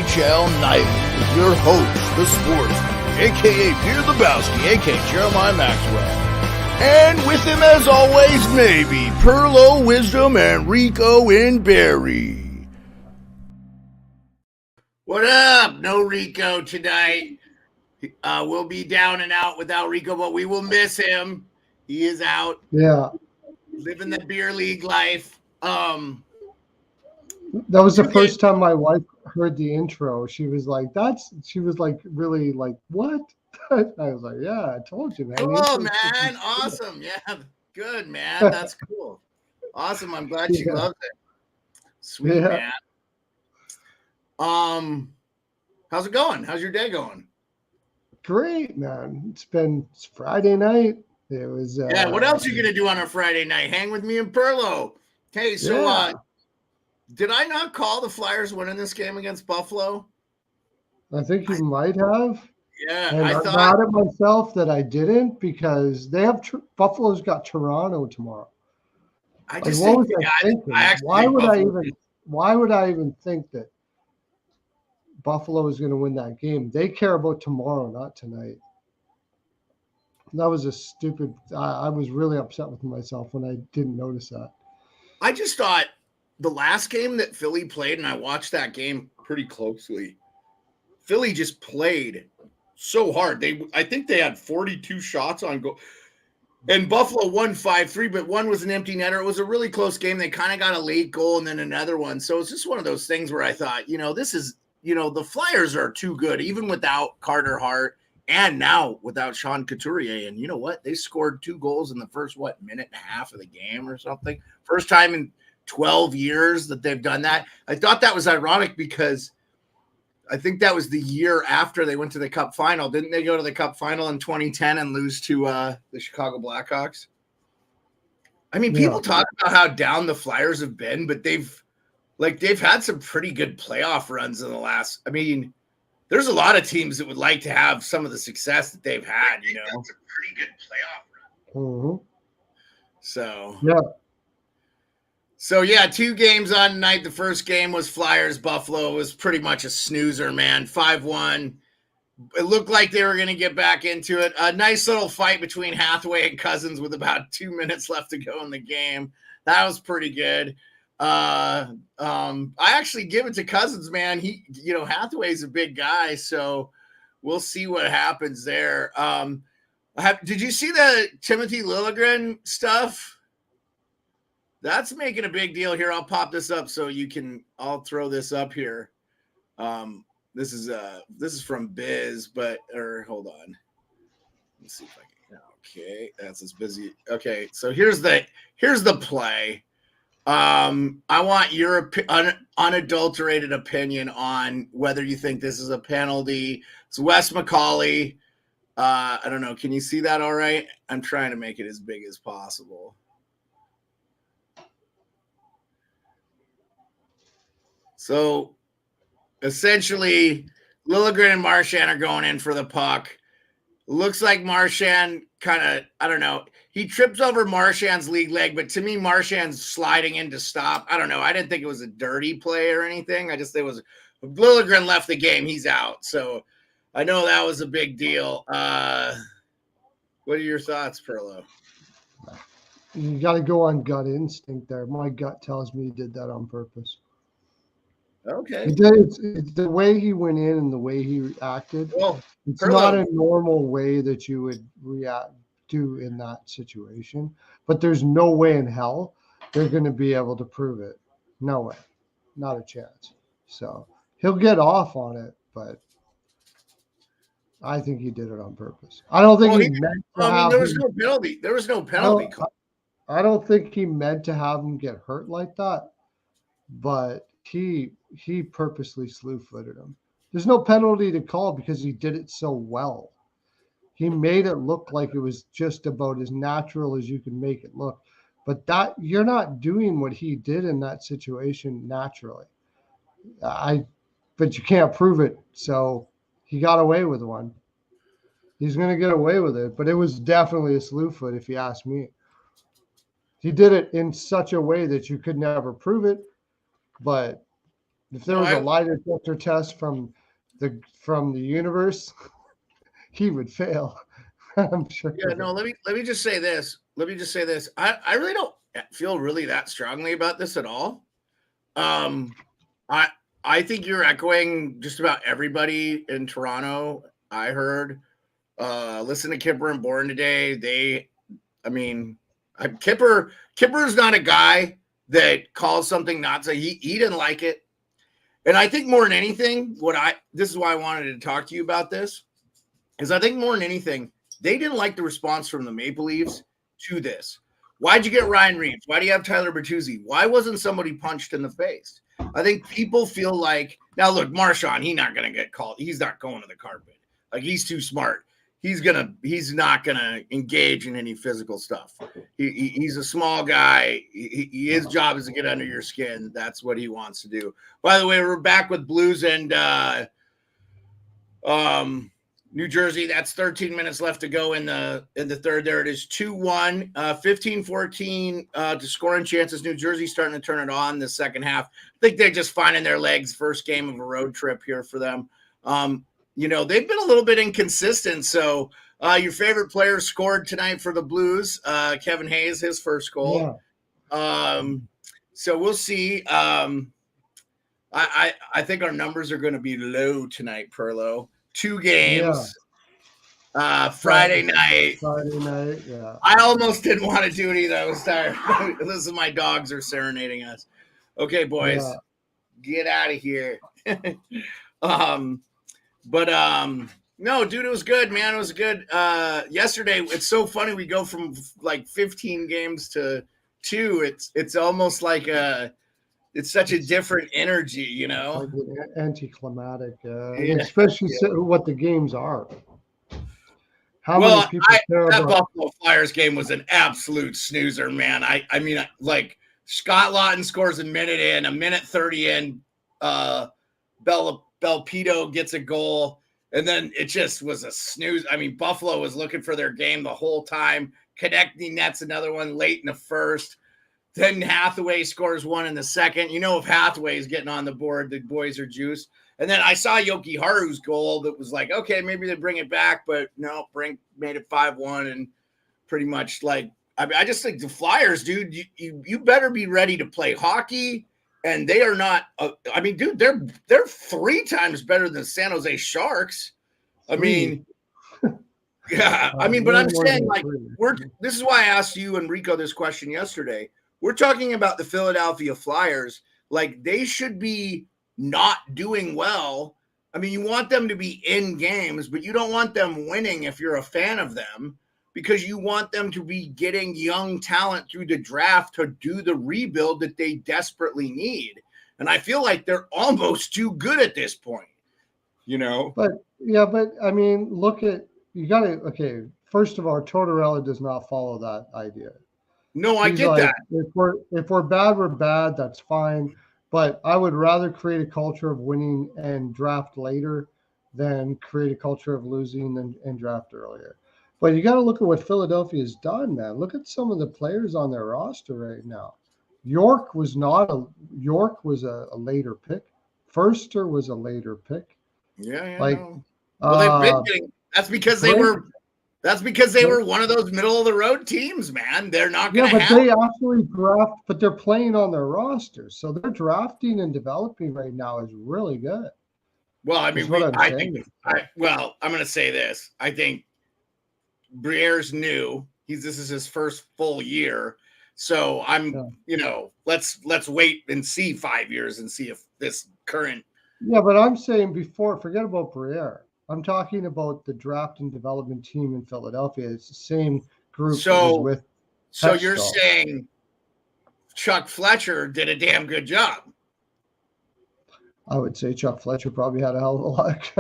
NHL Nightly with your host, the sportsman, a.k.a. Pierre Lebowski, a.k.a. Jeremiah Maxwell. And with him, as always, maybe Pearlo, Wisdom, and Rico in Barrie. What up? No Rico tonight. We'll be down and out without Rico, but we will miss him. He is out. Yeah. Living the beer league life. That was the first time my wife heard the intro. She was like, really like, what? I was like, yeah, I told you, man. Cool, man. Awesome. Yeah. Good, man. That's cool. Awesome. I'm glad she loves it. Sweet, man. How's it going? How's your day going? Great, man. It's Friday night. It was what else are you gonna do on a Friday night? Hang with me and Pearlo. Hey, so did I not call the Flyers winning this game against Buffalo? I think you might have. Yeah, and I'm mad at myself that I didn't, because they have Buffalo's got Toronto tomorrow. I just think why would I even think that Buffalo is going to win that game? They care about tomorrow, not tonight. That was a stupid. I was really upset with myself when I didn't notice that. I just thought the last game that Philly played, and I watched that game pretty closely, Philly just played so hard. I think they had 42 shots on goal. And Buffalo won 5-3, but one was an empty netter. It was a really close game. They kind of got a late goal and then another one. So it's just one of those things where I thought, this is, the Flyers are too good, even without Carter Hart and now without Sean Couturier. And you know what? They scored 2 goals in the first, minute and a half of the game or something. First time in 12 years that they've done that. I thought that was ironic because I think that was the year after they went to the Cup final. Didn't they go to the Cup final in 2010 and lose to the Chicago Blackhawks? I mean, people talk about how down the Flyers have been, but they've had some pretty good playoff runs in the last. I mean, there's a lot of teams that would like to have some of the success that they've had. That's a pretty good playoff run. Mm-hmm. So yeah. So, 2 games on tonight. The first game was Flyers-Buffalo. It was pretty much a snoozer, man. 5-1. It looked like they were going to get back into it. A nice little fight between Hathaway and Cousins with about 2 minutes left to go in the game. That was pretty good. I actually give it to Cousins, man. Hathaway's a big guy, so we'll see what happens there. Did you see the Timothy Liljegren stuff? That's making a big deal here. I'll pop this up so I'll throw this up here. This is from Biz, hold on. Let's see if I can. Okay, that's as busy. Okay, so here's the play. I want your unadulterated opinion on whether you think this is a penalty. It's Wes McCauley. I don't know. Can you see that all right? I'm trying to make it as big as possible. So, essentially, Liljegren and Marchand are going in for the puck. Looks like Marchand he trips over Marchand's league leg, but to me, Marchand's sliding in to stop. I don't know. I didn't think it was a dirty play or anything. I just think it was Liljegren left the game. He's out. So, I know that was a big deal. What are your thoughts, Pearlo? You got to go on gut instinct there. My gut tells me he did that on purpose. Okay. It's the way he went in and the way he reacted. Well, it's not a normal way that you would do in that situation. But there's no way in hell they're going to be able to prove it. No way. Not a chance. So he'll get off on it, but I think he did it on purpose. I don't think he meant to have there was no penalty. There was no penalty. I don't think he meant to have him get hurt like that, but he purposely slew-footed him. There's no penalty to call because he did it so well. He made it look like it was just about as natural as you can make it look. But that you're not doing what he did in that situation naturally. But you can't prove it. So he got away with one. He's going to get away with it. But it was definitely a slew foot, if you ask me. He did it in such a way that you could never prove it. But If there No, was a lie detector test from the universe, he would fail. I'm sure. Yeah, no, let me just say this. I really don't feel really that strongly about this at all. Um, I I think you're echoing just about everybody in Toronto. I heard. Listen to Kipper and Bourne today. I mean, Kipper's not a guy that calls something not so. He didn't like it, and I think more than anything, this is why I wanted to talk to you about this, is I think more than anything, they didn't like the response from the Maple Leafs to this. Why'd you get Ryan Reeves? Why do you have Tyler Bertuzzi? Why wasn't somebody punched in the face? I think people feel like, now look, Marchand, he's not going to get called. He's not going to the carpet. Like, he's too smart. He's not gonna engage in any physical stuff. He's a small guy. His job is to get under your skin. That's what he wants to do. By the way, we're back with Blues and New Jersey. That's 13 minutes left to go in the third. There it is, 2-1, 15-14 to scoring chances. New Jersey starting to turn it on the second half. I think they're just finding their legs. First game of a road trip here for them. They've been a little bit inconsistent. So your favorite player scored tonight for the Blues, Kevin Hayes, his first goal. Yeah. So we'll see. I think our numbers are going to be low tonight, Pearlo. 2 games. Yeah. Friday night. Yeah. I almost didn't want to do it either. I was tired. Listen, my dogs are serenading us. Okay, boys, get out of here. No, dude, it was good, man. It was good. Yesterday, it's so funny. We go from like 15 games to 2. It's almost like it's such a different energy, you know. Like anticlimactic, especially what the games are. How many people care that about Buffalo Flyers game was an absolute snoozer, man. I mean, like Scott Laughton scores a minute 30 in. Belpedo gets a goal, and then it just was a snooze. I mean, Buffalo was looking for their game the whole time. Connecting nets another one late in the first. Then Hathaway scores one in the second. You know, if Hathaway is getting on the board, the boys are juiced. And then I saw Yoki Haru's goal that was like, okay, maybe they bring it back, but no, made it 5-1, and pretty much like, I mean, I just think the Flyers, dude, you better be ready to play hockey. And they are not. I mean, dude, they're 3 times better than the San Jose Sharks. I mean, yeah. I mean, but I'm saying, like, this is why I asked you and Rico this question yesterday. We're talking about the Philadelphia Flyers. Like, they should be not doing well. I mean, you want them to be in games, but you don't want them winning if you're a fan of them, because you want them to be getting young talent through the draft to do the rebuild that they desperately need. And I feel like they're almost too good at this point, you know? But I mean, okay, first of all, Tortorella does not follow that idea. No, I get that. If we're bad, we're bad. That's fine. But I would rather create a culture of winning and draft later than create a culture of losing and draft earlier. But you got to look at what Philadelphia's done, man. Look at some of the players on their roster right now. York was a later pick. Furster was a later pick. Yeah. Like, well, they've been getting. That's because they were one of those middle of the road teams, man. They're not going to have. They actually draft, but they're playing on their roster, so their drafting and developing right now is really good. Well, I mean, I'm going to say this. I think Briere's new. This is his first full year. So let's wait and see 5 years and see if this current. Yeah, but I'm saying forget about Briere. I'm talking about the draft and development team in Philadelphia. It's the same group that was with. So you're saying Chuck Fletcher did a damn good job? I would say Chuck Fletcher probably had a hell of a lot.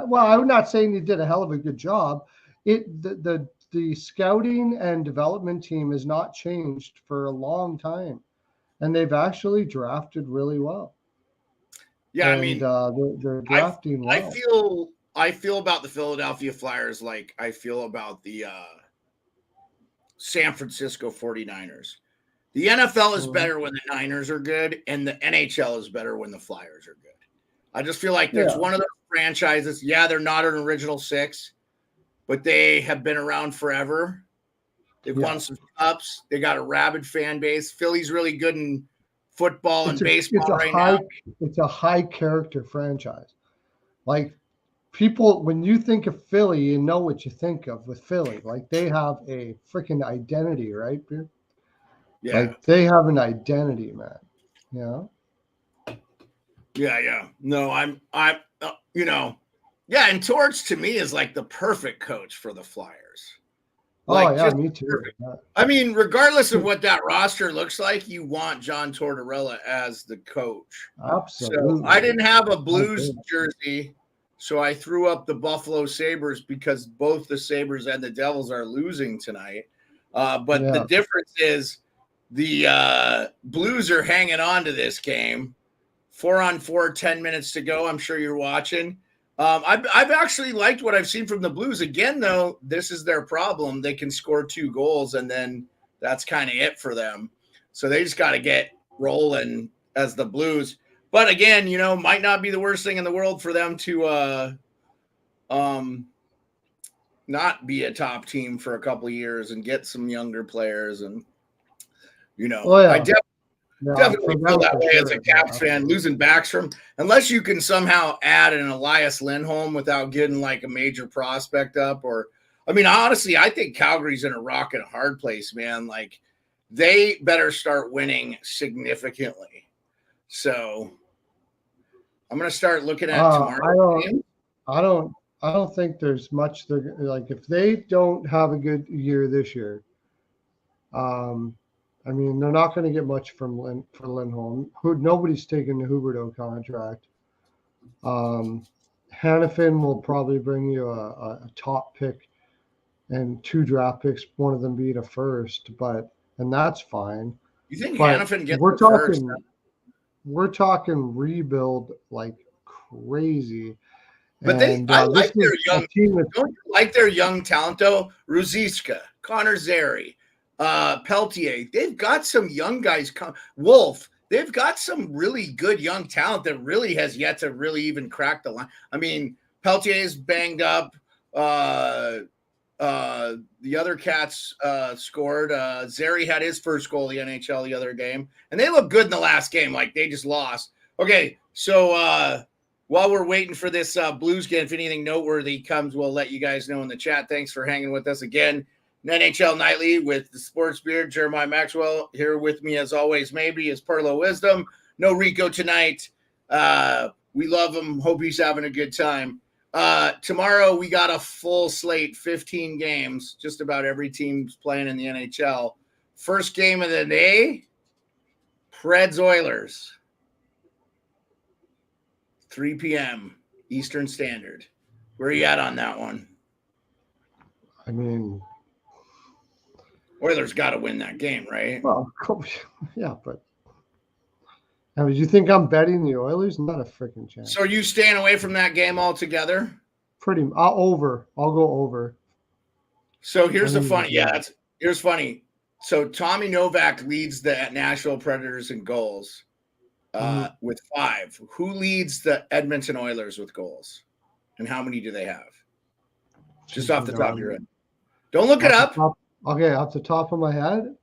Well, I'm not saying he did a hell of a good job. The scouting and development team has not changed for a long time, and they've actually drafted really well. Yeah, and, I mean, they're drafting well. I feel about the Philadelphia Flyers like I feel about the San Francisco 49ers. The NFL is better when the Niners are good, and the NHL is better when the Flyers are good. I just feel like there's one of those franchises. Yeah, they're not an original six, but they have been around forever. They've won some cups. They got a rabid fan base. Philly's really good in football and baseball right now. It's a high character franchise. Like people, when you think of Philly, you know what you think of with Philly. Like they have a freaking identity, right, dude? Yeah. Like they have an identity, man. You know? Yeah. No, I'm and Torch to me is like the perfect coach for the Flyers. Like, me too. I mean, regardless of what that roster looks like, you want John Tortorella as the coach. Absolutely. So I didn't have a Blues jersey, so I threw up the Buffalo Sabres because both the Sabres and the Devils are losing tonight. But the difference is the Blues are hanging on to this game. 4-on-4, 10 minutes to go. I'm sure you're watching. I've actually liked what I've seen from the Blues. Again, though, this is their problem. They can score 2 goals, and then that's kind of it for them. So they just got to get rolling as the Blues. But again, might not be the worst thing in the world for them to not be a top team for a couple of years and get some younger players. And, I definitely feel that way as a Caps fan, losing Backstrom. Unless you can somehow add an Elias Lindholm without getting like a major prospect up. Honestly, I think Calgary's in a rock and a hard place, man. Like they better start winning significantly. So I'm going to start looking at tomorrow. I don't think there's much. They're like if they don't have a good year this year, they're not going to get much for Lindholm. Nobody's taking the Huberdeau contract. Hannafin will probably bring you a top pick and 2 draft picks, one of them being a first, and that's fine. You think Hannafin gets first? We're talking rebuild like crazy. But I like their young team. Don't you like their young talent though? Ruzicka, Connor Zary, Peltier. They've got some young guys. Wolf. They've got some really good young talent that really has yet to really even crack the line. I mean, Peltier is banged up. The other cats scored. Zary had his first goal in the NHL the other game, and they look good in the last game. Like they just lost. Okay, so while we're waiting for this Blues game, if anything noteworthy comes, we'll let you guys know in the chat. Thanks for hanging with us again. NHL Nightly with the Sports Beard, Jeremiah Maxwell. Here with me, as always, maybe is Pearlo Wisdom. No Rico tonight. We love him. Hope he's having a good time. Tomorrow, we got a full slate, 15 games. Just about every team's playing in the NHL. First game of the day, Preds Oilers. 3 p.m. Eastern Standard. Where are you at on that one? Oilers got to win that game, right? Well, yeah, but you think I'm betting the Oilers? Not a freaking chance. So are you staying away from that game altogether? I'll go over. So here's here's funny. So Tommy Novak leads the Nashville Predators in goals with 5. Who leads the Edmonton Oilers with goals? And how many do they have? Just off the top of your head. Don't look it up. Okay, off the top of my head,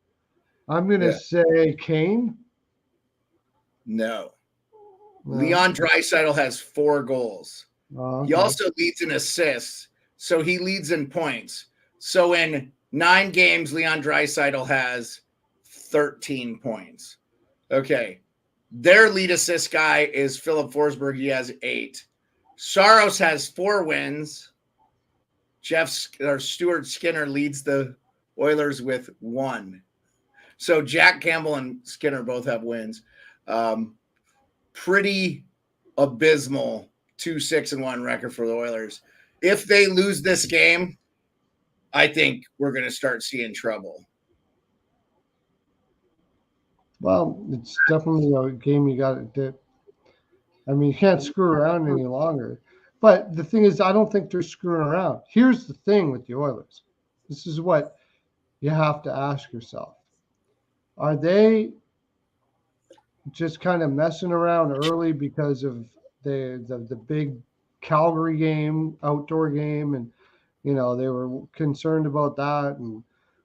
I'm going to say Kane. No. Leon Draisaitl has 4 goals. Okay. He also leads in assists, so he leads in points. So in 9 games, Leon Draisaitl has 13 points. Okay. Their lead assist guy is Philip Forsberg. He has 8. Saros has 4 wins. Stuart Skinner leads the Oilers with 1. So Jack Campbell and Skinner both have wins. Pretty abysmal 2-6-1 record for the Oilers. If they lose this game, I think we're going to start seeing trouble. Well, it's definitely a game you got to. You can't screw around any longer. But the thing is, I don't think they're screwing around. Here's the thing with the Oilers. This is what you have to ask yourself. Are they just kind of messing around early because of the big Calgary game, outdoor game, and they were concerned about that and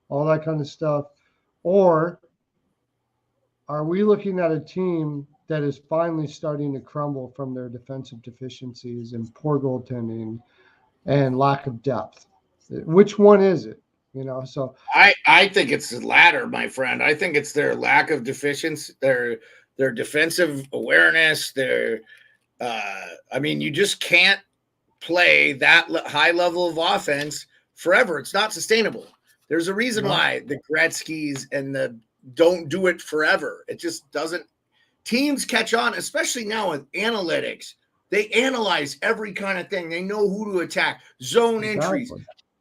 all that kind of stuff? Or are we looking at a team that is finally starting to crumble from their defensive deficiencies and poor goaltending and lack of depth? Which one is it? So I think it's the latter, my friend. I think it's their lack of deficiency, their defensive awareness. I mean, you just can't play that high level of offense forever. It's not sustainable. There's a reason why the Gretzky's and the don't do it forever. It just doesn't. Teams catch on, especially now with analytics. They analyze every kind of thing. They know who to attack, zone entries.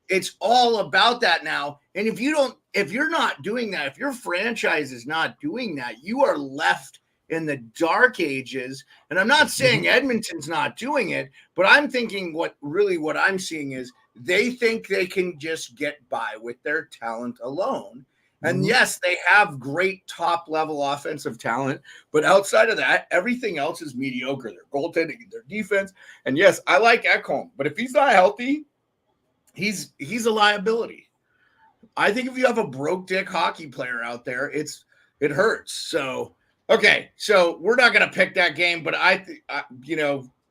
It's all about that now. And if you're not doing that, if your franchise is not doing that, you are left in the dark ages. And I'm not saying Edmonton's not doing it, but I'm thinking what I'm seeing is they think they can just get by with their talent alone. And yes, they have great top level offensive talent, but outside of that, everything else is mediocre. Their goaltending, their defense. And yes, I like Ekholm, but if he's not healthy, he's a liability. I think if you have a broke dick hockey player out there, it hurts. So, okay. So we're not going to pick that game, but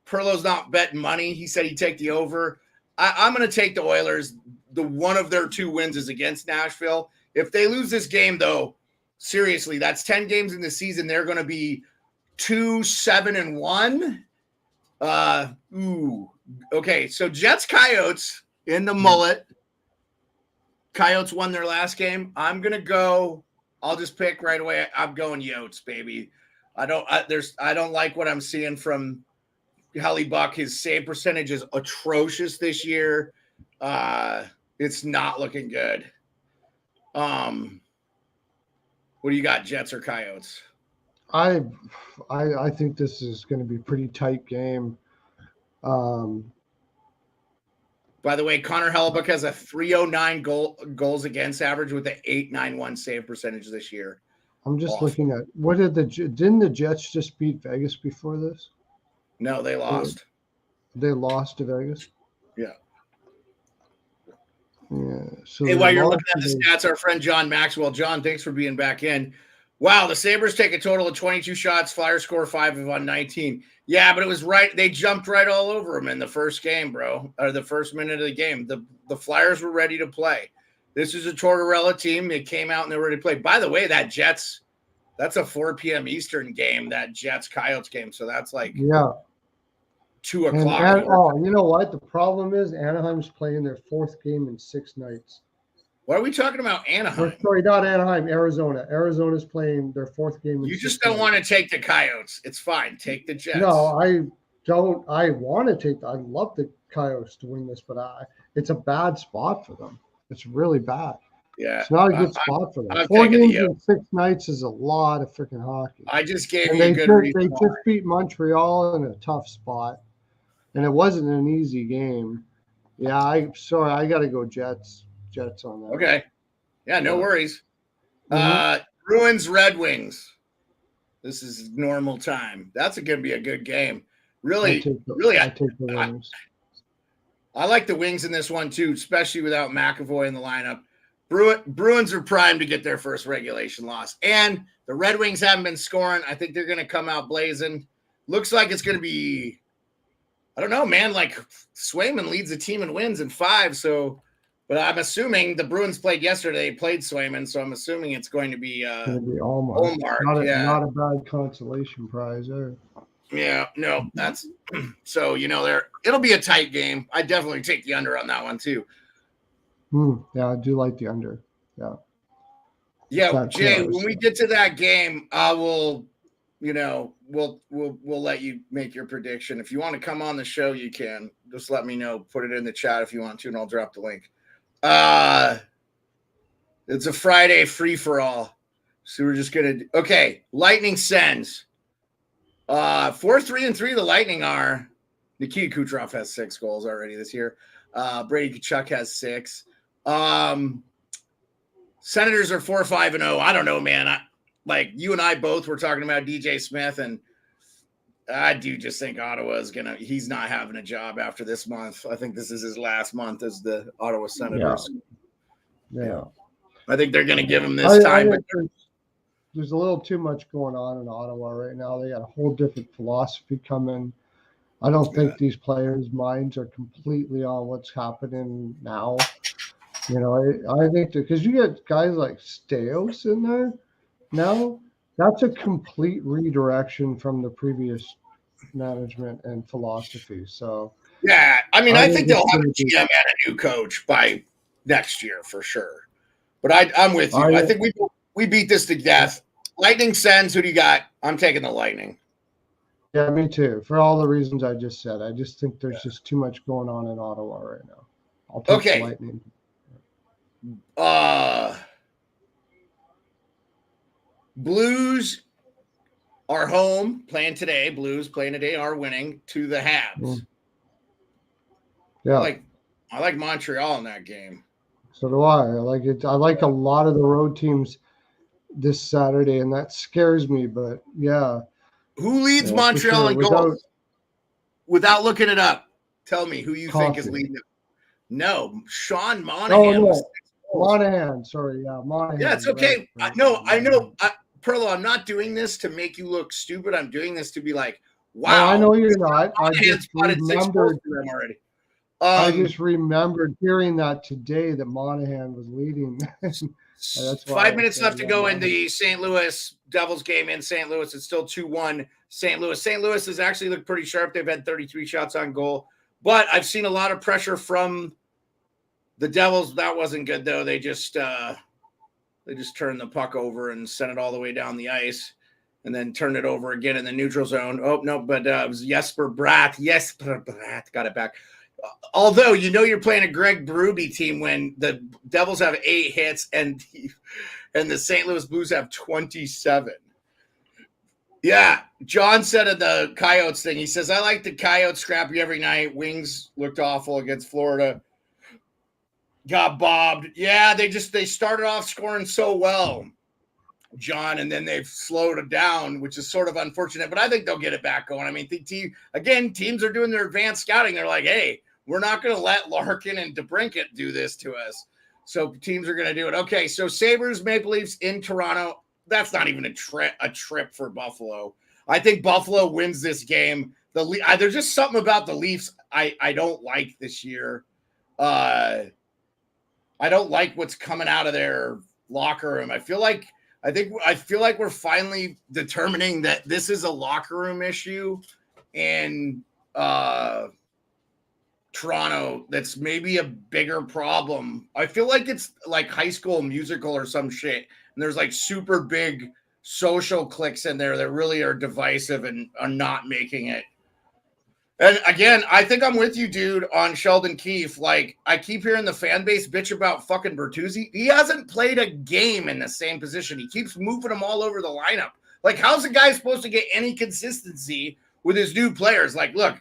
Pearlo's not betting money. He said he'd take the over. I'm going to take the Oilers. The one of their 2 wins is against Nashville. If they lose this game, though, seriously, that's 10 games in the season. They're going to be 2-7-1. Okay. So Jets Coyotes in the mullet. Coyotes won their last game. I'm going to go. I'll just pick right away. I'm going Yotes, baby. I don't like what I'm seeing from Hellebuck. His save percentage is atrocious this year. It's not looking good. What do you got, Jets or Coyotes? I think this is going to be a pretty tight game. By the way, Connor Hellebuck has a 309 goals against average with an 891 save percentage this year. I'm just looking at didn't the Jets just beat Vegas before this? No, they lost. They lost to Vegas? Yeah. Yeah. So hey, while you're looking at the stats, our friend John Maxwell. John, thanks for being back in. Wow, the Sabres take a total of 22 shots. Flyers score 5 of 19. Yeah, but it was right. They jumped right all over them in the first game, bro, or the first minute of the game. The Flyers were ready to play. This is a Tortorella team. They came out and they were ready to play. By the way, that's a 4 p.m. Eastern game, that Jets-Coyotes game. So that's like 2 o'clock. You know what? The problem is Anaheim's playing their 4th game in 6 nights. Why are we talking about Anaheim? Sorry, not Anaheim, Arizona. Arizona's playing their 4th game. You just don't want to take the Coyotes. It's fine. Take the Jets. No, I don't. I want to take. I'd love the Coyotes to win this, but it's a bad spot for them. It's really bad. Yeah, it's not a good spot for them. 4 games in 6 nights is a lot of freaking hockey. I just gave you a good reason. They just beat Montreal in a tough spot, and it wasn't an easy game. Yeah, I got to go Jets. Jets on that. Okay. Yeah, no worries. Bruins Red Wings. This is normal time. That's going to be a good game. Really, I take the Wings. I like the Wings in this one too, especially without McAvoy in the lineup. Bruins are primed to get their first regulation loss. And the Red Wings haven't been scoring. I think they're going to come out blazing. Looks like it's going to be, I don't know, man, like Swayman leads the team and wins in 5, so – but I'm assuming the Bruins played yesterday, played Swayman, so I'm assuming it's going to be Allmark. Not a bad consolation prize there. Yeah, no, that's so it'll be a tight game. I definitely take the under on that one too. Yeah, I do like the under. Yeah. Yeah, Jay, when we get to that game, I will, we'll let you make your prediction. If you want to come on the show, you can. Just let me know. Put it in the chat if you want to, and I'll drop the link. It's a Friday free for all. So we're just gonna Lightning Sens. 4-3-3 the Lightning are. Nikita Kucherov has 6 goals already this year. Brady Tkachuk has 6. Senators are 4-5-0. I don't know, man. like you and I both were talking about DJ Smith, and I do just think he's not having a job after this month. I think this is his last month as the Ottawa Senators. Yeah. I think they're going to give him this time. But there's a little too much going on in Ottawa right now. They got a whole different philosophy coming. I don't think these players' minds are completely on what's happening now. I think because you get guys like Steos in there now, that's a complete redirection from the previous management and philosophy. So yeah, I mean, I think they'll have a GM and a new coach by next year for sure. But I'm with you. I think we beat this to death. Lightning Sens, who do you got? I'm taking the Lightning. Yeah, me too. For all the reasons I just said, I just think there's just too much going on in Ottawa right now. I'll take the Lightning. Blues are home playing today. Blues playing today are winning to the Habs. Yeah, I like Montreal in that game. So do I. I like it. I like a lot of the road teams this Saturday, and that scares me. But yeah, who leads Montreal in goals? Without looking it up, tell me who you think is leading it. No, Sean Monahan. Oh, no. Monahan. Sorry, yeah, Monahan. Yeah, it's okay. I know. Pearlo, I'm not doing this to make you look stupid. I'm doing this to be like, wow. No, I know you're not. I just remembered them already. I just remembered hearing that today that Monahan was leading. That's 5 minutes left to go in the St. Louis Devils game in St. Louis. It's still 2-1 St. Louis. St. Louis has actually looked pretty sharp. They've had 33 shots on goal. But I've seen a lot of pressure from the Devils. That wasn't good, though. They just turned the puck over and sent it all the way down the ice and then turned it over again in the neutral zone. Oh, no, but it was Jesper Bratt. Jesper Bratt got it back. Although, you're playing a Greg Berube team when the Devils have 8 hits and the St. Louis Blues have 27. Yeah, John said at the Coyotes thing, he says, I like the Coyotes scrappy every night. Wings looked awful against Florida. Got bobbed. Yeah, they started off scoring so well, John, and then they've slowed it down, which is sort of unfortunate, but I think they'll get it back going. I mean, teams are doing their advanced scouting. They're like, hey, we're not going to let Larkin and DeBrincat do this to us. So teams are going to do it. Okay, so Sabres, Maple Leafs in Toronto. That's not even a trip for Buffalo. I think Buffalo wins this game. There's just something about the Leafs I don't like this year. I don't like what's coming out of their locker room. I feel like we're finally determining that this is a locker room issue in Toronto that's maybe a bigger problem. I feel like it's like High School Musical or some shit. And there's like super big social cliques in there that really are divisive and are not making it. And again, I think I'm with you, dude, on Sheldon Keefe. Like, I keep hearing the fan base bitch about fucking Bertuzzi. He hasn't played a game in the same position. He keeps moving them all over the lineup. Like, how's a guy supposed to get any consistency with his new players? Like, look,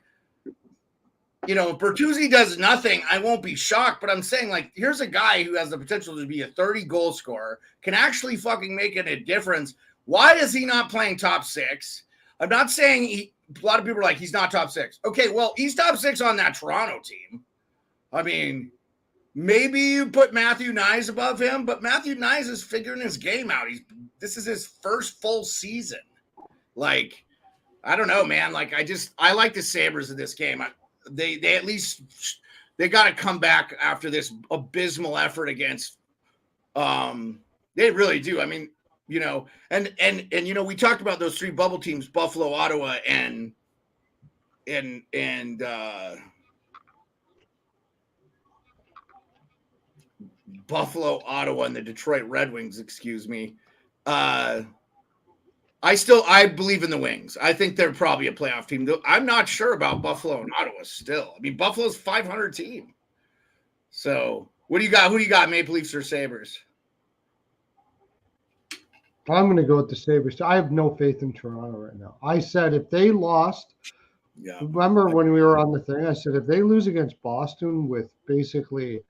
if Bertuzzi does nothing, I won't be shocked. But I'm saying, like, here's a guy who has the potential to be a 30-goal scorer, can actually fucking make it a difference. Why is he not playing top 6? I'm not saying a lot of people are like, he's not top 6. Okay, well, he's top 6 on that Toronto team. I mean, maybe you put Matthew Nyes above him, but Matthew Nyes is figuring his game out. This is his first full season. Like, I don't know, man. Like, I like the Sabres in this game. They at least they got to come back after this abysmal effort against. They really do. I mean, and we talked about those 3 bubble teams: Buffalo, Ottawa, and Buffalo, Ottawa, and the Detroit Red Wings. Excuse me. I believe in the Wings. I think they're probably a playoff team. I'm not sure about Buffalo and Ottawa still. I mean, Buffalo's 500 team. So what do you got? Who do you got, Maple Leafs or Sabres? I'm going to go with the Sabres. I have no faith in Toronto right now. I said if they lost, remember when we were on the thing, I said if they lose against Boston with basically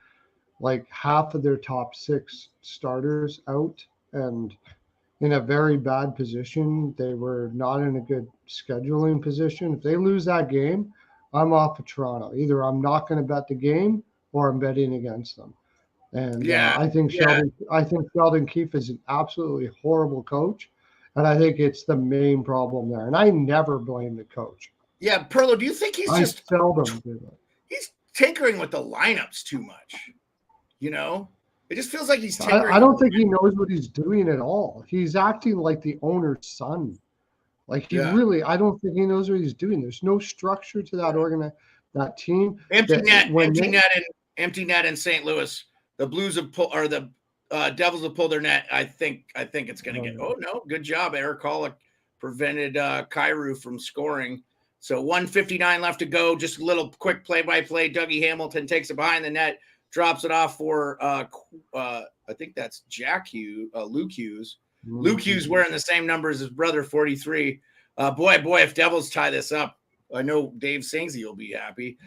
like half of their top 6 starters out and in a very bad position. They were not in a good scheduling position. If they lose that game, I'm off of Toronto. Either I'm not going to bet the game or I'm betting against them. And Yeah, I think Sheldon Keefe is an absolutely horrible coach, and I think it's the main problem there. And I never blame the coach. yeah. Pearlo, do you think I seldom do it. he's tinkering with the lineups too much? It just feels like he's tinkering. I don't think he knows what he's doing at all. He's acting like the owner's son. Like I don't think he knows what he's doing. There's no structure to that team. Empty net in St. Louis. The Blues the Devils have pulled their net. I think it's going to get. Oh no, good job, Eric Holick prevented Kyrou from scoring. So 1:59 left to go. Just a little quick play-by-play. Dougie Hamilton takes it behind the net, drops it off for I think that's Luke Hughes. Luke Hughes wearing the same number as his brother, 43. Boy, if Devils tie this up, I know Dave Singsy will be happy.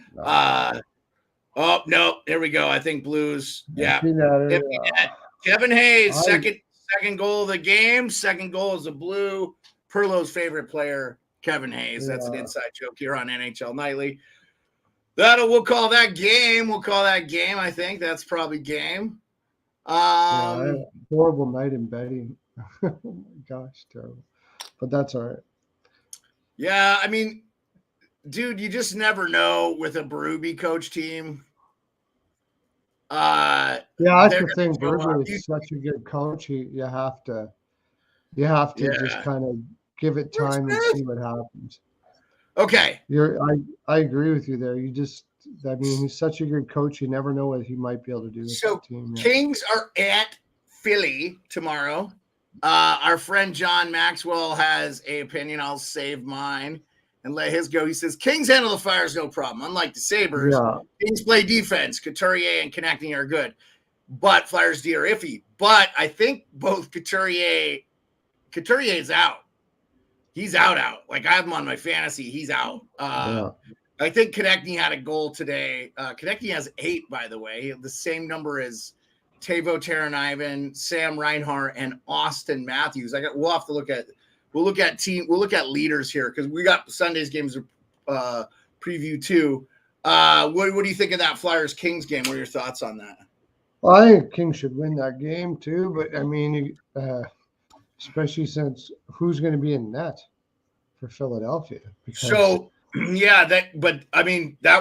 Oh, no, here we go. I think Blues. Yeah. Kevin Hayes, second goal of the game. Second goal is a Blue. Pearlo's favorite player, Kevin Hayes. That's an inside joke here on NHL Nightly. We'll call that game. I think that's probably game. Horrible night in betting. Oh my gosh, terrible. But that's all right. Yeah, I mean, dude, you just never know with a Berube coach team. That's the thing. Berube is such a good coach. You have to just kind of give it time and see what happens. Okay. I agree with you there. He's such a good coach. You never know what he might be able to do with the team. Yeah. Kings are at Philly tomorrow. Our friend John Maxwell has an opinion. I'll save mine and let his go. He says, Kings handle the Flyers no problem. Unlike the Sabres, Kings play defense. Couturier and Konechny are good. But Flyers D are iffy. But I think both Couturier's out. He's out. Like, I have him on my fantasy. He's out. I think Konechny had a goal today. Konechny has 8, by the way. The same number as Teuvo Teravainen, Sam Reinhart, and Austin Matthews. We'll have to look at leaders here because we got Sunday's games preview too. What do you think of that Flyers Kings game? What are your thoughts on that? Well, I think Kings should win that game too, but I mean, especially since who's going to be in net for Philadelphia? That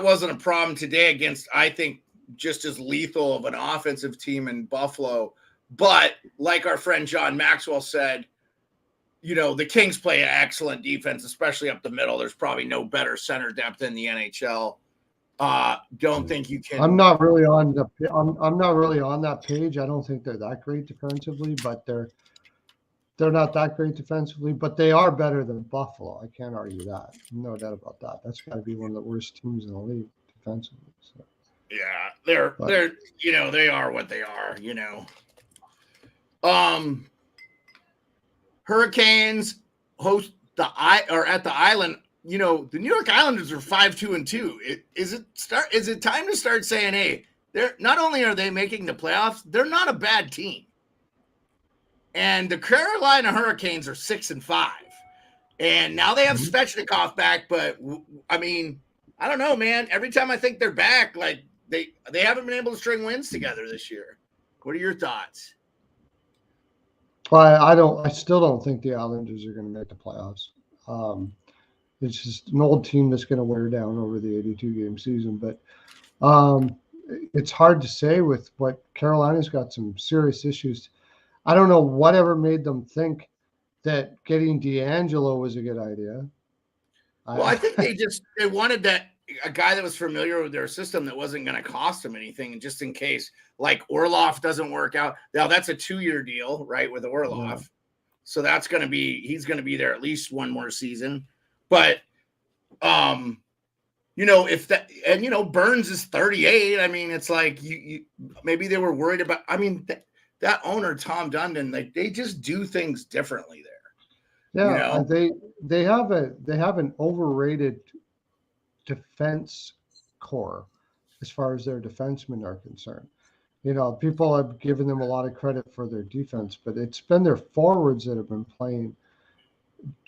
wasn't a problem today against, I think, just as lethal of an offensive team in Buffalo. But like our friend John Maxwell said, the Kings play an excellent defense, especially up the middle. There's probably no better center depth in the NHL. Don't think you can. I'm not really on that page. I don't think they're that great defensively, but they're not that great defensively, but they are better than Buffalo. I can't argue that. No doubt about that. That's got to be one of the worst teams in the league defensively. So. Yeah, they are what they are, Hurricanes host at the Island. The New York Islanders are 5-2-2. Is it time to start saying, hey, they're not only are they making the playoffs, they're not a bad team. And the Carolina Hurricanes are 6-5. And now they have Svechnikov back, but I mean, I don't know, man. Every time I think they're back, like they haven't been able to string wins together this year. What are your thoughts? Well, I still don't think the Islanders are going to make the playoffs. It's just an old team that's going to wear down over the 82-game season. But it's hard to say with what Carolina's got some serious issues. I don't know whatever made them think that getting D'Angelo was a good idea. Well, I think they wanted a guy that was familiar with their system that wasn't going to cost them anything, and just in case, like Orlov doesn't work out. Now that's a 2-year deal, right, with Orlov. Yeah. So he's going to be there at least one more season. But if that, and Burns is 38. I mean, it's like you maybe they were worried about. I mean, that owner Tom Dundon, like they just do things differently there. Yeah, they have an overrated defense core as far as their defensemen are concerned. People have given them a lot of credit for their defense, but it's been their forwards that have been playing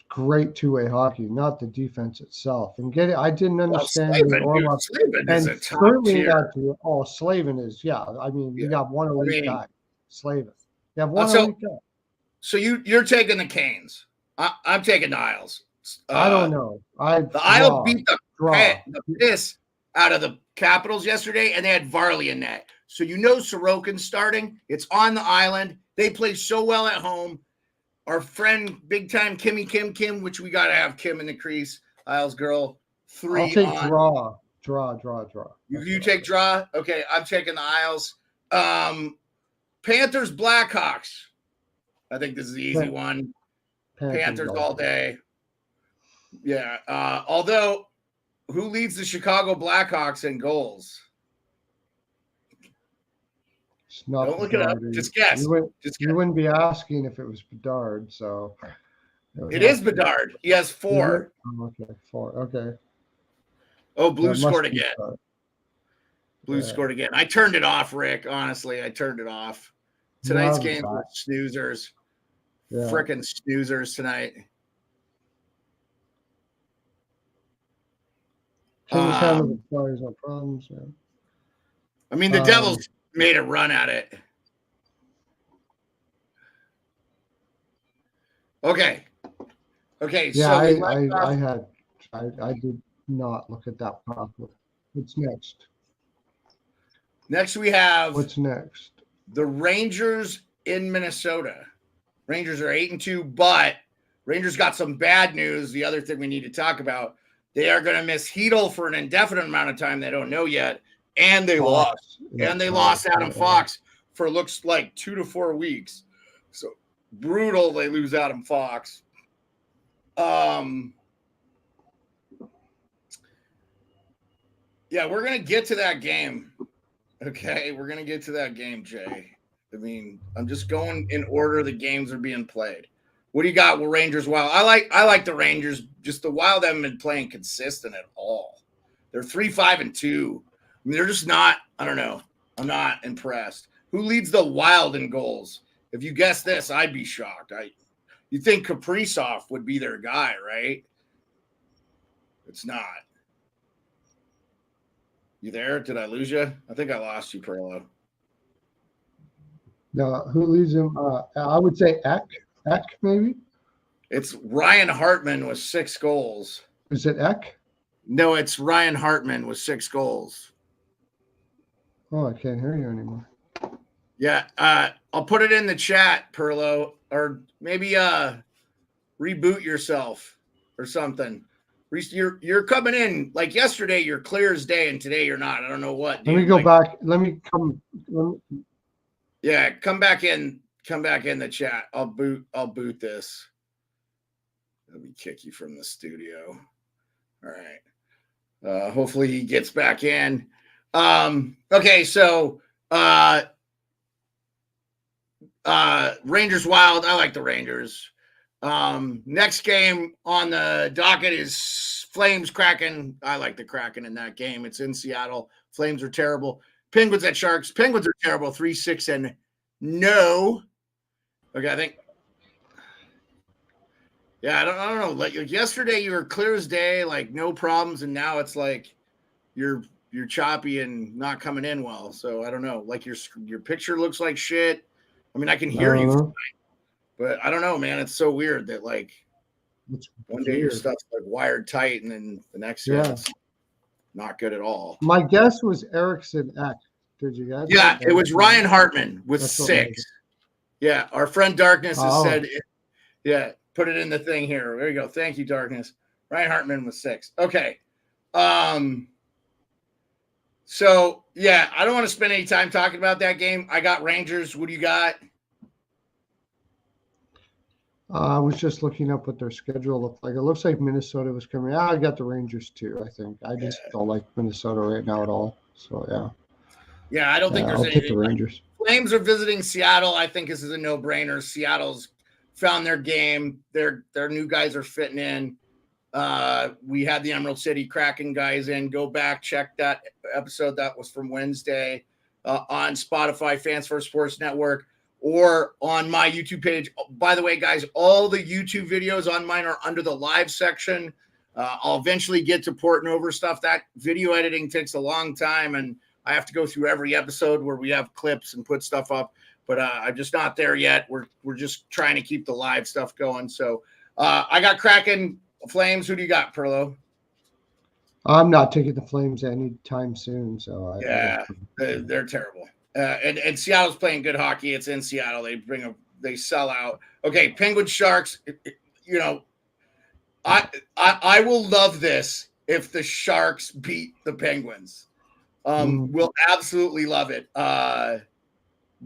great two-way hockey, not the defense itself. And I didn't understand the Slavin, dude, Orlov, Slavin is and a top certainly tier. not the Slavin is. Yeah, I mean, you Yeah. got one elite mean, guy, Slavin. You have one so elite guy. so you're taking the Canes. I'm taking the Isles. I don't know. The Isles beat the piss out of the Capitals yesterday, and they had Varley in net. So Sorokin's starting. It's on the island. They play so well at home. Our friend, big time Kimmy Kim, which we got to have Kim in the crease. Isles girl. 3 I'll take on. draw. You take draw? Okay, I'm taking the Isles. Panthers, Blackhawks. I think this is the easy one. Panthers all day. Yeah. Although, who leads the Chicago Blackhawks in goals? Don't look it up. Just guess. You wouldn't be asking if it was Bedard, so. It is Bedard. He has 4. Oh, okay, 4. Okay. Oh, Blue scored again. Blue scored again. I turned it off, Rick. Honestly, I turned it off. Tonight's games were snoozers. Yeah. Frickin' snoozers tonight. Kings having the Flyers no problems, man. I mean, the Devils made a run at it. Okay. Yeah, I did not look at that properly. What's next? Next we have. What's next? The Rangers in Minnesota. Rangers are 8-2, but Rangers got some bad news. The other thing we need to talk about, they are going to miss Hedl for an indefinite amount of time. They don't know yet. And they lost. And they lost Adam Fox for looks like 2 to 4 weeks. So brutal they lose Adam Fox. Yeah, we're going to get to that game. Okay, we're going to get to that game, Jay. I mean, I'm just going in order the games are being played. What do you got with Rangers Wild? I like the Rangers. Just the Wild haven't been playing consistent at all. They're 3-5-2. I mean, they're just not. I don't know. I'm not impressed. Who leads the Wild in goals? If you guess this, I'd be shocked. You think Kaprizov would be their guy, right? It's not. You there? Did I lose you? I think I lost you, Pearlo. No, who leads him? I would say Eck maybe. It's Ryan Hartman with 6 goals. Is it Eck? No, it's Ryan Hartman with 6 goals. Oh, I can't hear you anymore. Yeah, I'll put it in the chat, Pearlo, or maybe reboot yourself or something. You're coming in like yesterday. You're clear as day, and today you're not. I don't know what. Let me go back. Let me come. Yeah, come back in. Come back in the chat. I'll boot this. Let me kick you from the studio. All right. Hopefully he gets back in. Okay, so Rangers Wild. I like the Rangers. Next game on the docket is Flames Kraken. I like the Kraken in that game. It's in Seattle. Flames are terrible. Penguins at Sharks. Penguins are terrible. 3-6 and no. Okay, I think. Yeah, I don't know. Like yesterday, you were clear as day, like no problems, and now it's like you're choppy and not coming in well. So I don't know. Like your picture looks like shit. I mean, I can hear you fine, but I don't know, man. It's so weird that like one day your stuff's like wired tight, and then the next day it's not good at all. My guess was Eriksson Ek. Did you guys? Yeah, it was Ryan Hartman with 6. Yeah, our friend Darkness has said, yeah, put it in the thing here. There you go. Thank you, Darkness. Ryan Hartman with 6. Okay. So, yeah, I don't want to spend any time talking about that game. I got Rangers. What do you got? I was just looking up what their schedule looked like. It looks like Minnesota was coming. I got the Rangers too, I think. I just don't like Minnesota right now at all. So, yeah. Yeah, I don't think there's anything. I'll pick the Rangers. Flames are visiting Seattle. I think this is a no-brainer. Seattle's found their game. Their new guys are fitting in. We had the Emerald City Kraken guys in. Go back, check that episode. That was from Wednesday. on Spotify, Fans for Sports Network, or on my YouTube page. By the way, guys, all the YouTube videos on mine are under the live section. I'll eventually get to porting over stuff. That video editing takes a long time, and I have to go through every episode where we have clips and put stuff up. But I'm just not there yet. We're just trying to keep the live stuff going. So I got Kraken Flames. Who do you got, Pearlo? I'm not taking the Flames anytime soon. So they're terrible. And Seattle's playing good hockey. It's in Seattle. They sell out. Okay, Penguins Sharks. You know, I will love this if the Sharks beat the Penguins. We'll absolutely love it.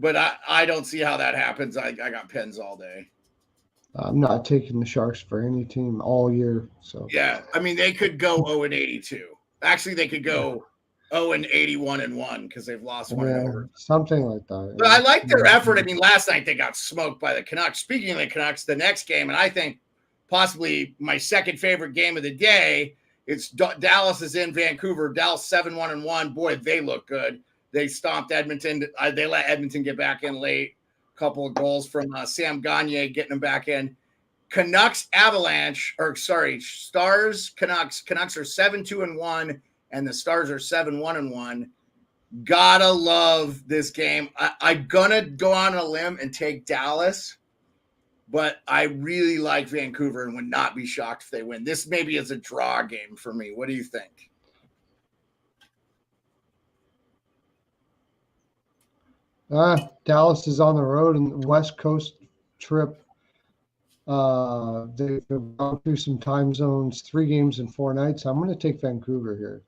But I don't see how that happens. I got Pens all day. I'm not taking the Sharks for any team all year. So yeah, I mean they could go 0-82. Actually, they could go 0-81-1 because they've lost one over. Something like that. But I like their effort. I mean, last night they got smoked by the Canucks. Speaking of the Canucks, the next game, and I think possibly my second favorite game of the day, it's Dallas is in Vancouver. Dallas 7-1-1. Boy, they look good. They stomped Edmonton. They let Edmonton get back in late. A couple of goals from Sam Gagner getting them back in. Stars Canucks. Canucks are 7-2-1, and the Stars are 7-1-1. Gotta love this game. I'm gonna go on a limb and take Dallas, but I really like Vancouver and would not be shocked if they win. This maybe is a draw game for me. What do you think? Dallas is on the road in the West Coast trip. They've gone through some time zones, 3 games in 4 nights. I'm going to take Vancouver here.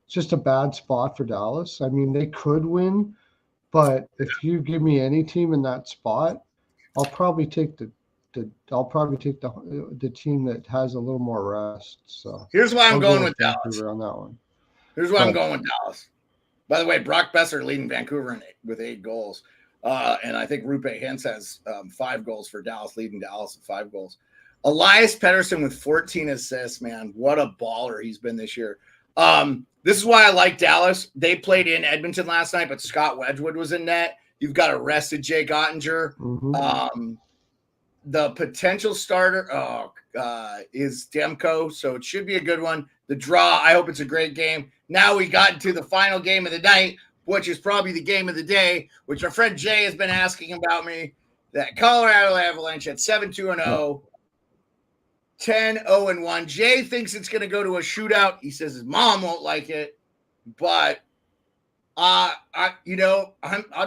It's just a bad spot for Dallas. I mean, they could win, but if you give me any team in that spot, I'll probably take the team that has a little more rest. So here's why I'm going with Dallas on that one. Here's why I'm going with Dallas. By the way, Brock Besser leading Vancouver with 8 goals. And I think Rupe Hintz has 5 goals for Dallas, leading Dallas with 5 goals. Elias Pettersson with 14 assists, man. What a baller he's been this year. This is why I like Dallas. They played in Edmonton last night, but Scott Wedgwood was in net. You've got arrested Jake Ottinger. Mm-hmm. The potential starter is Demko, so it should be a good one. The draw, I hope it's a great game. Now we got into the final game of the night, which is probably the game of the day, which our friend Jay has been asking about me. That Colorado Avalanche at 7-2-0, 10-0-1. Jay thinks it's going to go to a shootout. He says his mom won't like it, but I'm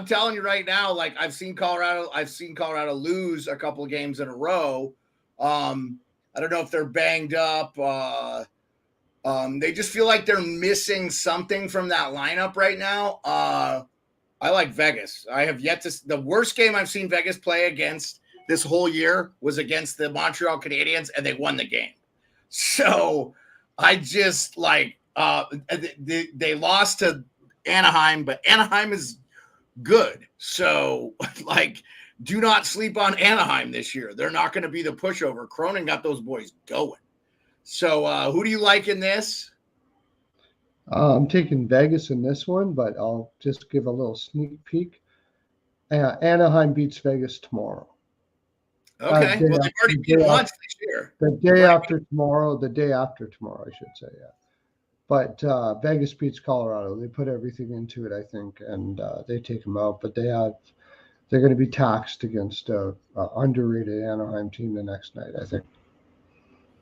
telling you right now, like I've seen Colorado lose a couple of games in a row. I don't know if they're banged up. They just feel like they're missing something from that lineup right now. I like Vegas. I have yet to. The worst game I've seen Vegas play against this whole year was against the Montreal Canadiens, and they won the game. So I just like they lost to Anaheim, but Anaheim is good. So like, do not sleep on Anaheim this year. They're not going to be the pushover. Cronin got those boys going. So who do you like in this? I'm taking Vegas in this one, but I'll just give a little sneak peek. Anaheim beats Vegas tomorrow. Okay. Well, they've already beat once this year. The day after tomorrow, I should say, yeah. But Vegas beats Colorado. They put everything into it, I think, and they take them out. But they're going to be taxed against an underrated Anaheim team the next night, I think.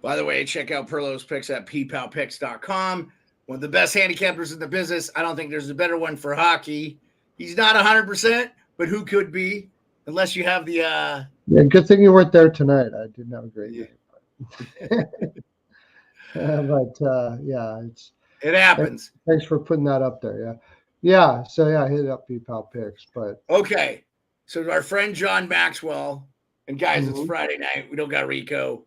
By the way, check out Pearlo's picks at ppalpicks.com. One of the best handicappers in the business. I don't think there's a better one for hockey. He's not 100%, but who could be? Unless you have the Yeah, good thing you weren't there tonight. I didn't have a great game. It happens. Thanks for putting that up there. Yeah. So hit up PayPal picks. But okay. So our friend John Maxwell, and guys, It's Friday night. We don't got Rico.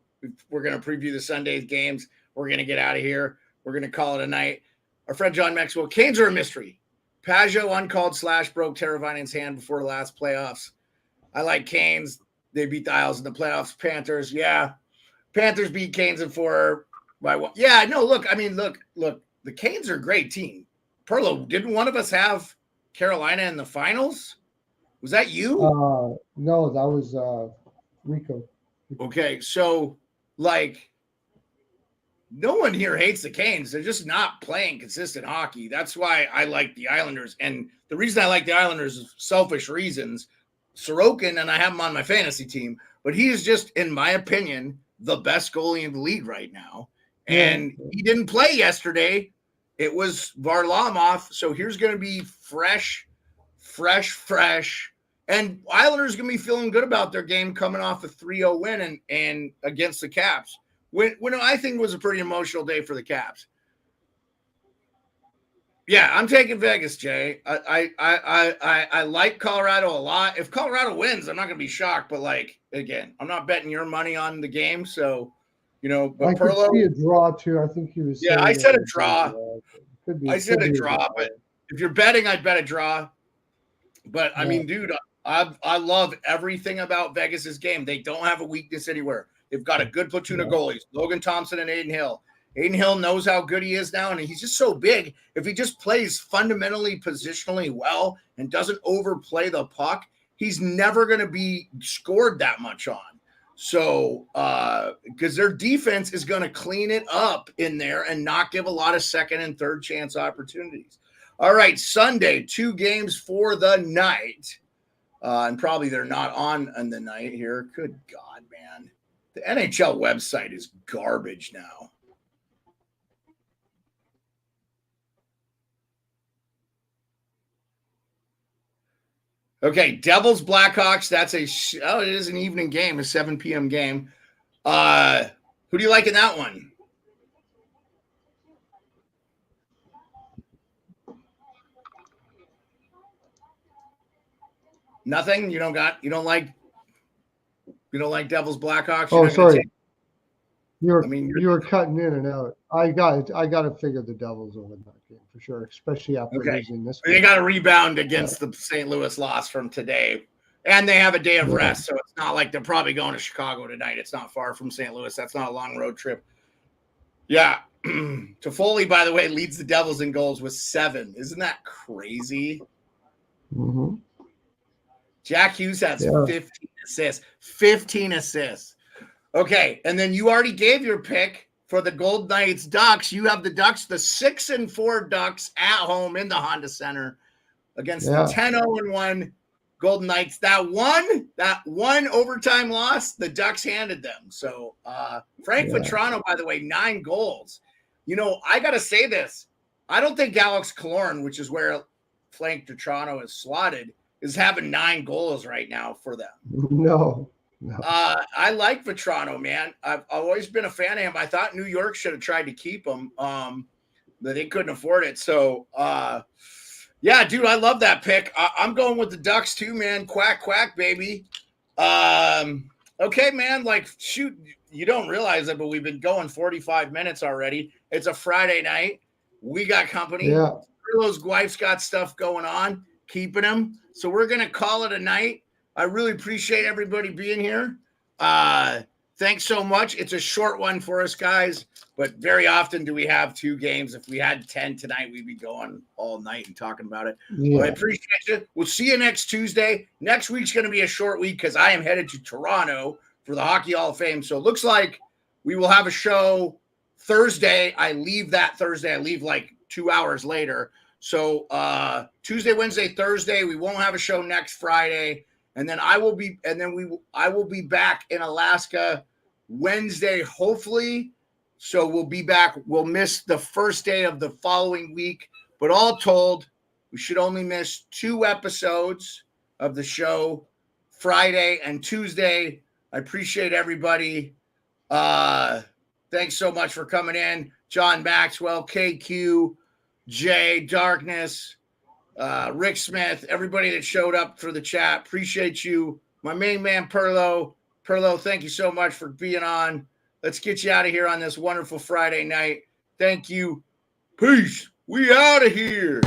We're gonna preview the Sunday's games. We're gonna get out of here. We're gonna call it a night. Our friend John Maxwell, Canes are a mystery. Pajot uncalled slash broke Teravainen's hand before the last playoffs. I like Canes. They beat the Isles in the playoffs. Panthers, Panthers beat Canes in 4 by 1. Yeah, no, look. The Canes are a great team. Pearlo, didn't one of us have Carolina in the finals? Was that you? No, that was Rico. Okay, so like no one here hates the Canes. They're just not playing consistent hockey. That's why I like the Islanders. And the reason I like the Islanders is selfish reasons. Sorokin, and I have him on my fantasy team, but he is just, in my opinion, the best goalie in the league right now. And he didn't play yesterday. It was Varlamov. So here's going to be fresh. And Islanders going to be feeling good about their game coming off a 3-0 win and against the Caps. When I think it was a pretty emotional day for the Caps. Yeah, I'm taking Vegas, Jay. I like Colorado a lot. If Colorado wins, I'm not going to be shocked. But like again, I'm not betting your money on the game, so But I Pearlo, could see a draw too. I think he was. Yeah, I said a draw. I said a draw. draw, but if you're betting, I'd bet a draw. But I mean, dude, I love everything about Vegas's game. They don't have a weakness anywhere. They've got a good platoon of goalies, Logan Thompson and Aiden Hill. Aiden Hill knows how good he is now, and he's just so big. If he just plays fundamentally, positionally well and doesn't overplay the puck, he's never going to be scored that much on. So, because their defense is going to clean it up in there and not give a lot of second and third chance opportunities. All right, Sunday, 2 games for the night. And probably they're not on the night here. Good God, man. The NHL website is garbage now. Okay, Devils Blackhawks. That's it is an evening game, a 7 p.m. game. Who do you like in that one? Nothing. You don't like Devils Blackhawks. Oh, sorry. You were cutting in and out. I got to figure the Devils over that game for sure, especially after losing this. They got a rebound against the St. Louis loss from today, and they have a day of rest, so it's not like they're probably going to Chicago tonight. It's not far from St. Louis. That's not a long road trip. Yeah. Toffoli, by the way, leads the Devils in goals with 7. Isn't that crazy? Mm-hmm. Jack Hughes has 15 assists. 15 assists. Okay, and then you already gave your pick for the Gold Knights Ducks. You have the Ducks, the 6-4 Ducks at home in the Honda Center against the 10-0-1 Golden Knights. That one overtime loss, the Ducks handed them. So Frank Vetrano, by the way, 9 goals. I got to say this. I don't think Alex Killorn, which is where Frank Vetrano is slotted, is having 9 goals right now for them. No. I like Vetrano, man. I've always been a fan of him. I thought New York should have tried to keep him, but they couldn't afford it. So, yeah, dude, I love that pick. I'm going with the Ducks too, man. Quack, quack, baby. Okay, man, shoot, you don't realize it, but we've been going 45 minutes already. It's a Friday night. We got company. Yeah. Pearlo's wife's got stuff going on, keeping him. So we're going to call it a night. I really appreciate everybody being here. Thanks so much. It's a short one for us, guys, but very often do we have 2 games. If we had 10 tonight, we'd be going all night and talking about it. Yeah. Well, I appreciate you. We'll see you next Tuesday. Next week's going to be a short week because I am headed to Toronto for the Hockey Hall of Fame. So it looks like we will have a show Thursday. I leave that Thursday. I leave 2 hours later. So Tuesday, Wednesday, Thursday, we won't have a show next Friday. And then I will be back in Alaska Wednesday, hopefully. So we'll be back. We'll miss the first day of the following week, but all told, we should only miss 2 episodes of the show, Friday and Tuesday. I appreciate everybody. Thanks so much for coming in. John Maxwell, KQ, Jay, Darkness, Rick Smith, everybody that showed up for the chat. Appreciate you. My main man, Pearlo. Pearlo, thank you so much for being on. Let's get you out of here on this wonderful Friday night. Thank you. Peace. We out of here.